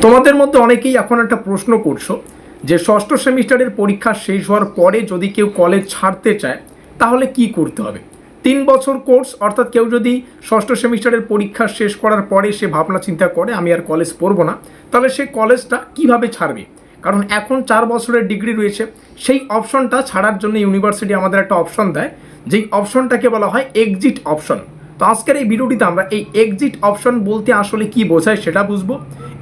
তোমাদের মধ্যে অনেকেই এখন একটা প্রশ্ন করছো যে ষষ্ঠ সেমিস্টারের পরীক্ষা শেষ হওয়ার পরে যদি কেউ কলেজ ছাড়তে চায় তাহলে কি করতে হবে। 3 বছর কোর্স, অর্থাৎ কেউ যদি ষষ্ঠ সেমিস্টারের পরীক্ষা শেষ করার পরে সে ভাবনা চিন্তা করে আমি আর কলেজ পড়বো না, তাহলে সে কলেজটা কিভাবে ছাড়বে। কারণ এখন 4 বছরের ডিগ্রি রয়েছে, সেই অপশনটা ছাড়ার জন্য ইউনিভার্সিটি আমাদের একটা অপশন দেয়, যেই অপশনটাকে বলা হয় এক্সিট অপশন। তো আজকের এই ভিডিওটিতে আমরা এই এক্সিট অপশন বলতে আসলে কি বোঝায় সেটা বুঝবো।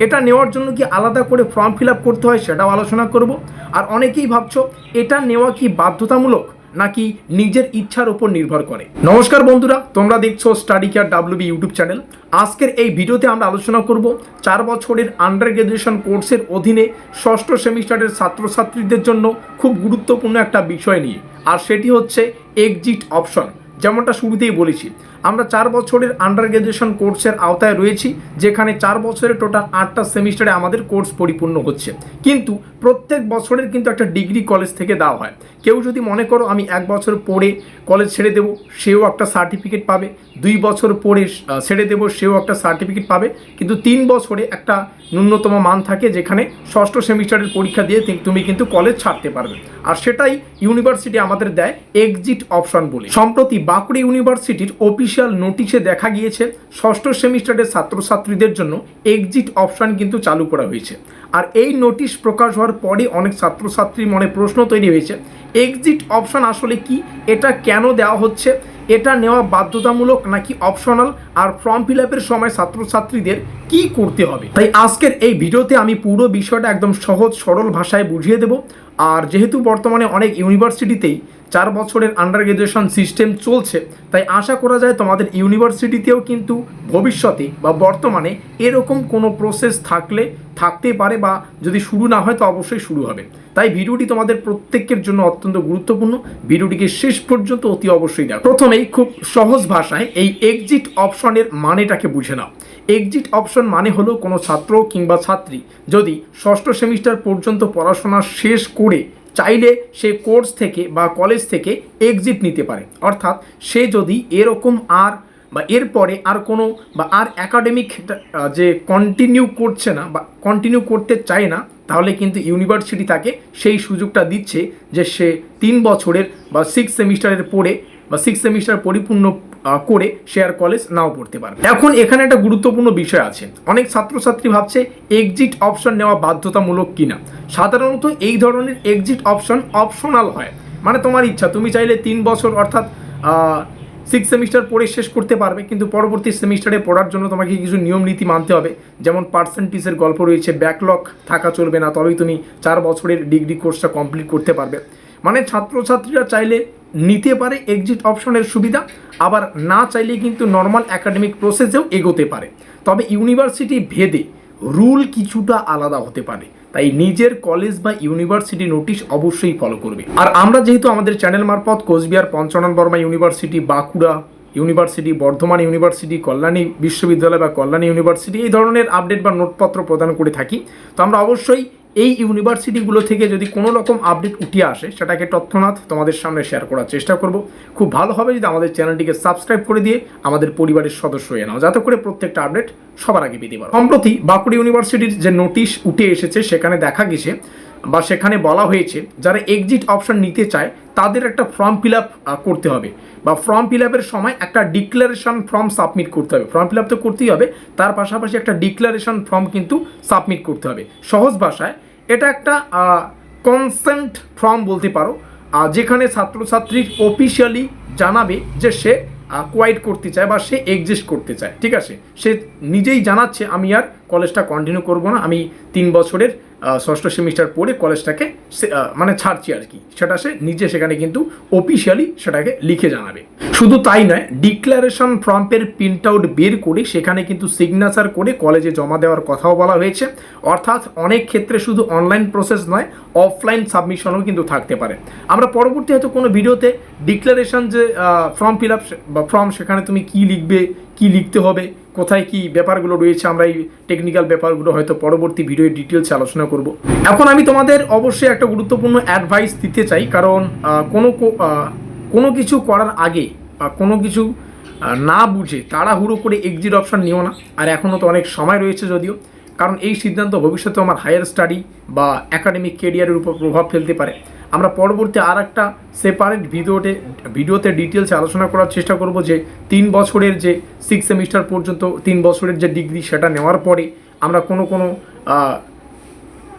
এটা নেওয়ার জন্য কি আলাদা করে ফর্ম ফিল আপ করতে হয় সেটাও আলোচনা করব। আর অনেকেই ভাবছো এটা নেওয়া কি বাধ্যতামূলক নাকি নিজের ইচ্ছার উপর নির্ভর করে। নমস্কার বন্ধুরা, তোমরা দেখছো study care WB YouTube channel. আজকের এই ভিডিওতে আমরা আলোচনা করব 4 বছরের আন্ডার গ্র্যাজুয়েশন কোর্সের অধীনে ষষ্ঠ সেমিস্টারের ছাত্রছাত্রীদের জন্য খুব গুরুত্বপূর্ণ একটা বিষয় নিয়ে, আর সেটি হচ্ছে এক্সিট অপশন। যেমনটা শুরুতেই বলেছি, আমরা 4 বছরের আন্ডার গ্র্যাজুয়েশন কোর্সের আওতায় রয়েছি, যেখানে 4 বছরের টোটাল 8টা সেমিস্টারে আমাদের কোর্স পরিপূর্ণ হচ্ছে। কিন্তু প্রত্যেক বছরের কিন্তু একটা ডিগ্রি কলেজ থেকে দেওয়া হয়। কেউ যদি মনে করো আমি 1 বছর পড়ে কলেজ ছেড়ে দেবো, সেও একটা সার্টিফিকেট পাবে। 2 বছর পড়ে ছেড়ে দেবো, সেও একটা সার্টিফিকেট পাবে। কিন্তু 3 বছরে একটা ন্যূনতম মান থাকে, যেখানে ষষ্ঠ সেমিস্টারের পরীক্ষা দিয়ে তুমি কিন্তু কলেজ ছাড়তে পারবে। আর সেটাই ইউনিভার্সিটি আমাদের দেয় এক্সিট অপশন বলে। সম্প্রতি বাঁকুড়া ইউনিভার্সিটির অফিসিয়াল নোটিশে দেখা গিয়েছে ষষ্ঠ সেমিস্টারের ছাত্রছাত্রীদের জন্য এক্সিট অপশন কিন্তু চালু করা হয়েছে। আর এই নোটিশ প্রকাশ হওয়ার পরে অনেক ছাত্রছাত্রীর মনে প্রশ্ন তৈরি হয়েছে, এক্সিট অপশন আসলে কি, এটা কেন দেওয়া হচ্ছে, এটা নেওয়া বাধ্যতামূলক নাকি অপশনাল, আর ফর্ম ফিল আপের সময় ছাত্রছাত্রীদের কি করতে হবে। তাই আজকের এই ভিডিওতে আমি পুরো বিষয়টা একদম সহজ সরল ভাষায় বুঝিয়ে দেব। আর যেহেতু বর্তমানে অনেক ইউনিভার্সিটিতেই 4 বছরের আন্ডার গ্র্যাজুয়েশন সিস্টেম চলছে, তাই আশা করা যায় তোমাদের ইউনিভার্সিটিতেও কিন্তু ভবিষ্যতে বা বর্তমানে এরকম কোনো প্রসেস থাকতে পারে, বা যদি শুরু না হয় তো অবশ্যই শুরু হবে। তাই ভিডিওটি তোমাদের প্রত্যেকের জন্য অত্যন্ত গুরুত্বপূর্ণ। ভিডিওটিকে শেষ পর্যন্ত অতি অবশ্যই দেখো। প্রথমেই খুব সহজ ভাষায় এই এক্সিট অপশনের মানেটাকে বুঝে নাও। এক্সিট অপশন মানে হলো কোনো ছাত্র কিংবা ছাত্রী যদি ষষ্ঠ সেমিস্টার পর্যন্ত পড়াশোনা শেষ করে চাইলে সে কোর্স থেকে বা কলেজ থেকে এক্সিট নিতে পারে। অর্থাৎ সে যদি এরকম আর বা এরপরে আর কোনো বা আর একাডেমিক যে কন্টিনিউ করছে না বা কন্টিনিউ করতে চায় না, তাহলে কিন্তু ইউনিভার্সিটি তাকে সেই সুযোগটা দিচ্ছে যে সে 3 বছরের বা 6 সেমিস্টারের পড়ে বা 6 সেমিস্টার পরিপূর্ণ করে সে আর কলেজ নাও পড়তে পারবে। এখন এখানে একটা গুরুত্বপূর্ণ বিষয় আছে, অনেক ছাত্রছাত্রী ভাবছে এক্সিট অপশন নেওয়া বাধ্যতামূলক কিনা। সাধারণত এই ধরনের এক্সিট অপশন অপশনাল হয়, মানে তোমার ইচ্ছা, তুমি চাইলে 3 বছর অর্থাৎ 6 সেমিস্টার পড়ে শেষ করতে পারবে, কিন্তু পরবর্তী সেমিস্টারে পড়ার জন্য তোমাকে কিছু নিয়ম নীতি মানতে হবে। যেমন পার্সেন্টেজের গল্প রয়েছে, ব্যাকলগ থাকা চলবে না, তবেই তুমি 4 বছরের ডিগ্রি কোর্সটা কমপ্লিট করতে পারবে। মানে ছাত্রছাত্রীরা চাইলে নিতে পারে এক্সিট অপশনের সুবিধা, আবার না চাইলে কিন্তু নর্মাল একাডেমিক প্রসেসেও এগোতে পারে। তবে ইউনিভার্সিটি ভেদে রুল কিছুটা আলাদা হতে পারে, তাই নিজের কলেজ বা ইউনিভার্সিটি নোটিশ অবশ্যই ফলো করবে। আর আমরা যেহেতু আমাদের চ্যানেল মারফত Coochbehar Panchanan Barma university, Bankura university, Bardhaman university, Kalyani বিশ্ববিদ্যালয় বা কল্যাণী ইউনিভার্সিটি এই ধরনের আপডেট বা নোটপত্র প্রদান করে থাকি, তো আমরা অবশ্যই এই ইউনিভার্সিটিগুলো থেকে যদি কোনো রকম আপডেট উঠে আসে সেটাকে তৎক্ষণাৎ তোমাদের সামনে শেয়ার করার চেষ্টা করব। খুব ভালো হবে যদি আমাদের চ্যানেলটিকে সাবস্ক্রাইব করে দিয়ে আমাদের পরিবারের সদস্য হয়ে নাও, যাতে করে প্রত্যেকটা আপডেট সবার আগে পেতে পারো। সম্প্রতি বাঁকুড়া ইউনিভার্সিটির যে নোটিশ উঠে এসেছে সেখানে দেখা গেছে বা সেখানে বলা হয়েছে যারা এক্সিট অপশন নিতে চায় তাদের একটা ফর্ম ফিল আপ করতে হবে, বা ফর্ম ফিল আপের সময় একটা ডিক্লারেশন ফর্ম সাবমিট করতে হবে। ফর্ম ফিল আপ তো করতেই হবে, তার পাশাপাশি একটা ডিক্লারেশন ফর্ম কিন্তু সাবমিট করতে হবে। সহজ ভাষায় এটা একটা কনসেন্ট ফর্ম বলতে পারো, যেখানে ছাত্রছাত্রীর অফিসিয়ালি জানাবে যে সে কোয়াইট করতে চায় বা সে এক্সিস্ট করতে চায়। ঠিক আছে, সে নিজেই জানাচ্ছে আমি আর কলেজটা কন্টিনিউ করব না, আমি 3 বছরের ষষ্ঠ সেমিস্টার পড়ে কলেজটাকে মানে ছাড়ছি আর কি, সেটা সে নিজে সেখানে কিন্তু অফিসিয়ালি সেটাকে লিখে জানাবে। শুধু তাই নয়, ডিক্লারেশন ফর্মের প্রিন্ট আউট বের করে সেখানে কিন্তু সিগনেচার করে কলেজে জমা দেওয়ার কথাও বলা হয়েছে। অর্থাৎ অনেক ক্ষেত্রে শুধু অনলাইন প্রসেস নয়, অফলাইন সাবমিশনও কিন্তু থাকতে পারে। আমরা পরবর্তী হয়তো কোনো ভিডিওতে ডিক্লারেশন যে ফর্ম ফিল আপ বা ফর্ম, সেখানে তুমি কি লিখবে, কি লিখতে হবে, কোথায় কি ব্যাপারগুলো রয়েছে, আমরা এই টেকনিক্যাল ব্যাপারগুলো হয়তো পরবর্তী ভিডিওয়ে ডিটেলসে আলোচনা করব। এখন আমি তোমাদের অবশ্যই একটা গুরুত্বপূর্ণ অ্যাডভাইস দিতে চাই, কারণ কোনো কিছু করার আগে বা কোনো কিছু না বুঝে তাড়াহুড়ো করে এক্সিট অপশন নিও না। আর এখনও তো অনেক সময় রয়েছে যদিও, কারণ এই সিদ্ধান্ত ভবিষ্যতে আমার হায়ার স্টাডি বা একাডেমিক কেরিয়ারের উপর প্রভাব ফেলতে পারে। আমরা পরবর্তী আর একটা সেপারেট ভিডিওতে ডিটেলসে আলোচনা করার চেষ্টা করব যে 3 বছরের যে 6 সেমিস্টার পর্যন্ত 3 বছরের যে ডিগ্রি সেটা নেওয়ার পরে আমরা কোনো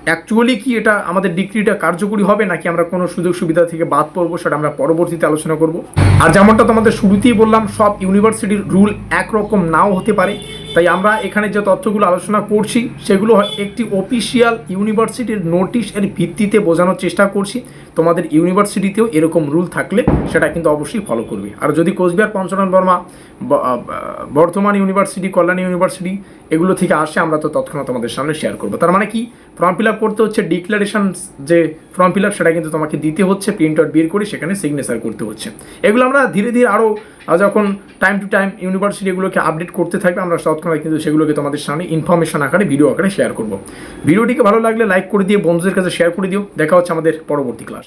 অ্যাকচুয়ালি কি এটা আমাদের ডিগ্রিটা কার্যকরী হবে নাকি আমরা কোনো সুযোগ সুবিধা থেকে বাদ পড়বো, সেটা আমরা পরবর্তীতে আলোচনা করব। আর যেমনটা তোমাদের শুরুতেই বললাম, সব ইউনিভার্সিটির রুল একরকম নাও হতে পারে, তাই আমরা এখানে যে তথ্যগুলো আলোচনা করছি সেগুলো একটি অফিসিয়াল ইউনিভার্সিটির নোটিশ এর ভিত্তিতে বোঝানোর চেষ্টা করছি। তোমাদের ইউনিভার্সিটিতেও এরকম রুল থাকলে সেটা কিন্তু অবশ্যই ফলো করবে। আর যদি কোচবিহার, পঞ্চনন বর্মা, বর্ধমান ইউনিভার্সিটি, কল্যাণী ইউনিভার্সিটি এগুলো থেকে আসে, আমরা তো তৎক্ষণাৎ তোমাদের সামনে শেয়ার করবো। তার মানে কি, ফর্ম ফিল আপ করতে হচ্ছে, ডিক্লারেশন যে ফর্ম ফিল আপ সেটা কিন্তু তোমাকে দিতে হচ্ছে, প্রিন্ট আউট বের করে সেখানে সিগনেচার করতে হচ্ছে। এগুলো আমরা ধীরে ধীরে আরও যখন টাইম টু টাইম ইউনিভার্সিটি এগুলোকে আপডেট করতে থাকবে, আমরা তৎক্ষণাৎ কিন্তু সেগুলোকে তোমাদের সামনে ইনফরমেশন আকারে, ভিডিও আকারে শেয়ার করবো। ভিডিওটিকে ভালো লাগলে লাইক করে দিয়ে বন্ধুদের কাছে শেয়ার করে দিও। দেখা হচ্ছে আমাদের পরবর্তী ক্লাস।